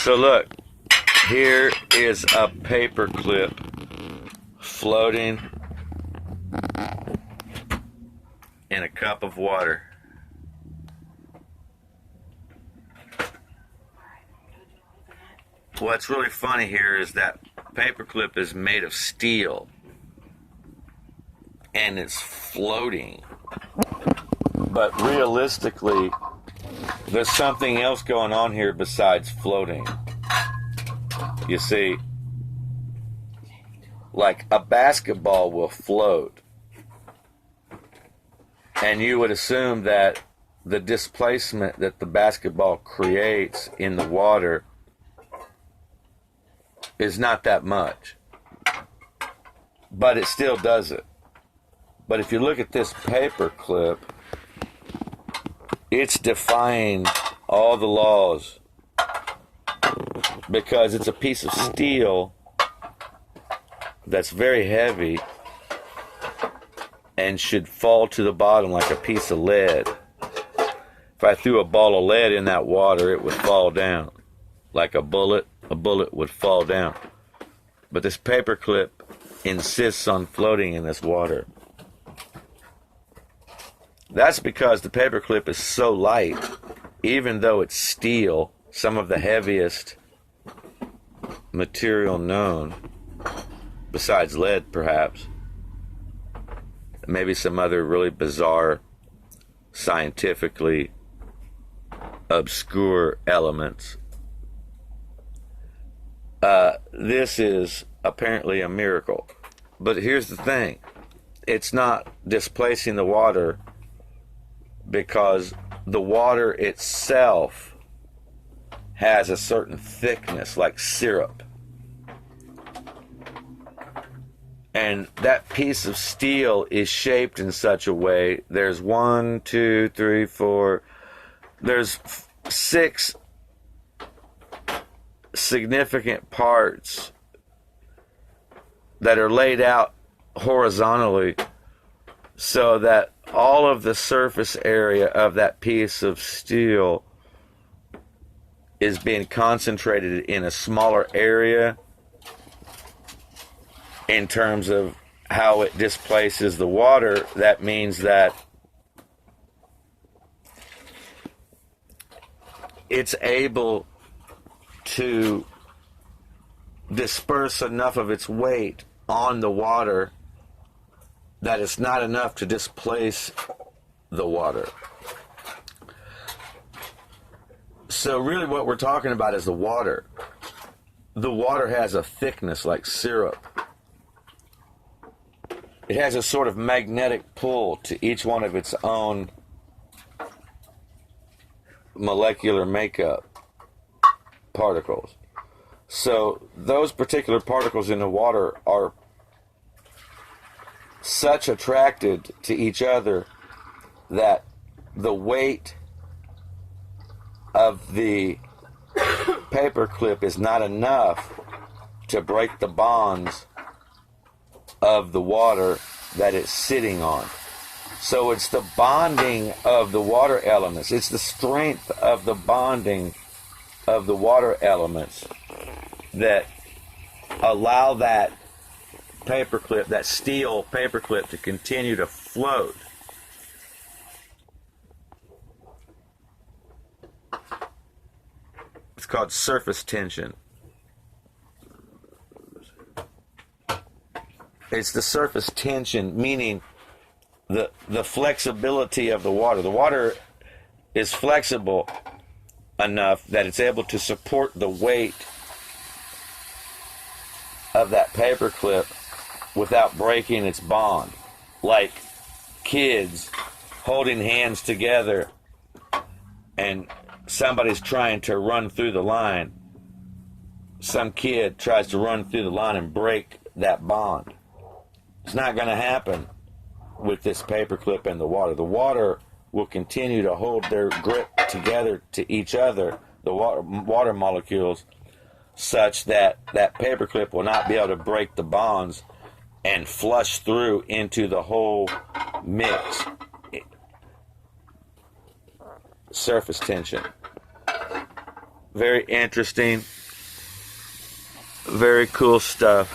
So look, here is a paper clip floating in a cup of water. What's really funny here is that paperclip is made of steel and it's floating. But realistically, there's something else going on here besides floating. You see, like a basketball will float, and you would assume that the displacement that the basketball creates in the water is not that much, but it still does it. But if you look at this paper clip, it's defying all the laws because it's a piece of steel that's very heavy and should fall to the bottom like a piece of lead. If I threw a ball of lead in that water, it would fall down like a bullet would fall down. But this paperclip insists on floating in this water. That's because the paperclip is so light, even though it's steel, some of the heaviest material known, besides lead perhaps, maybe some other really bizarre, scientifically obscure elements. This is apparently a miracle. But here's the thing. It's not displacing the water because the water itself has a certain thickness, like syrup. And that piece of steel is shaped in such a way, there's 1, 2, 3, 4, there's 6 significant parts that are laid out horizontally so that all of the surface area of that piece of steel is being concentrated in a smaller area in terms of how it displaces the water. That means that it's able to disperse enough of its weight on the water that it's not enough to displace the water. So really what we're talking about is the water. The water has a thickness like syrup. It has a sort of magnetic pull to each one of its own molecular makeup particles. So those particular particles in the water are such attracted to each other that the weight of the paperclip is not enough to break the bonds of the water that it's sitting on. So it's the bonding of the water elements. It's the strength of the bonding of the water elements that allow that paperclip, that steel paperclip, to continue to float. It's called surface tension. It's the surface tension, meaning the flexibility of the water. The water is flexible enough that it's able to support the weight of that paperclip without breaking its bond. Like kids holding hands together and somebody's trying to run through the line. Some kid tries to run through the line and break that bond. It's not going to happen with this paperclip and the water. The water will continue to hold their grip together to each other, the water molecules, such that that paperclip will not be able to break the bonds and flush through into the whole mix. Surface tension. Very interesting. Very cool stuff.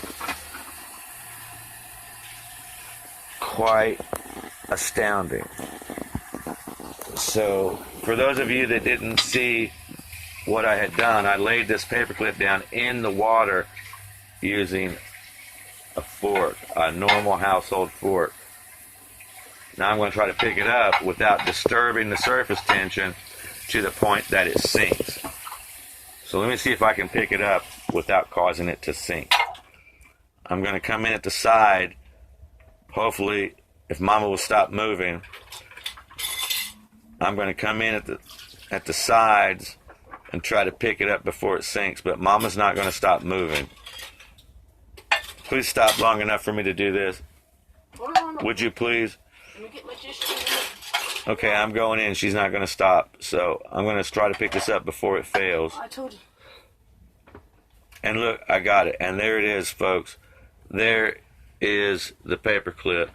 Quite astounding. So, for those of you that didn't see what I had done, I laid this paperclip down in the water using a fork, a normal household fork. Now I'm going to try to pick it up without disturbing the surface tension to the point that it sinks. So let me see if I can pick it up without causing it to sink. I'm going to come in at the side. Hopefully, if Mama will stop moving, I'm going to come in at the sides and try to pick it up before it sinks. But Mama's not going to stop moving. Please stop long enough for me to do this. Would you please? Let me get my tissue. Okay, I'm going in. She's not going to stop. So I'm going to try to pick this up before it fails. I told you. And look, I got it. And there it is, folks. There is the paperclip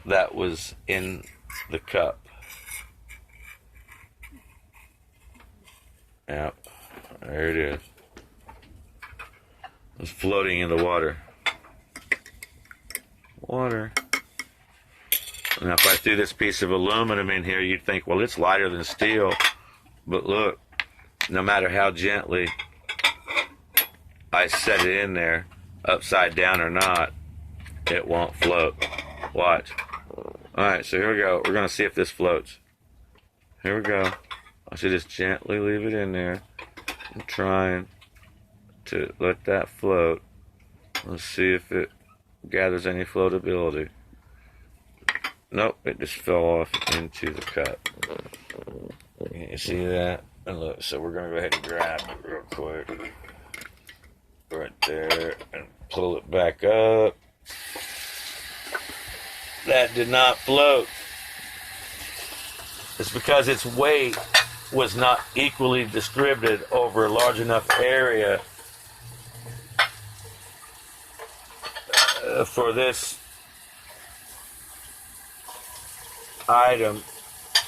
that was in the cup. Yep, there it is. It's floating in the water. Water. Now, if I threw this piece of aluminum in here, you'd think, well, it's lighter than steel. But look, no matter how gently I set it in there, upside down or not, it won't float. Watch. Alright, so here we go. We're going to see if this floats. Here we go. I should just gently leave it in there. I'm trying to let that float. Let's see if it gathers any floatability. Nope, it just fell off into the cup. Can you see that? And look, so we're going to go ahead and grab it real quick. Right there, and pull it back up. That did not float. It's because its weight was not equally distributed over a large enough area for this item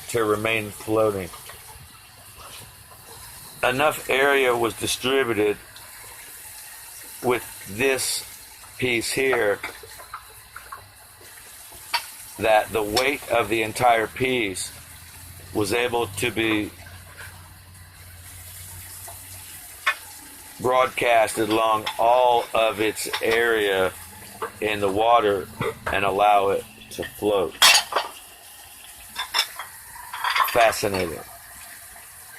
to remain floating. Enough area was distributed with this piece here that the weight of the entire piece was able to be broadcasted along all of its area in the water and allow it to float. Fascinating.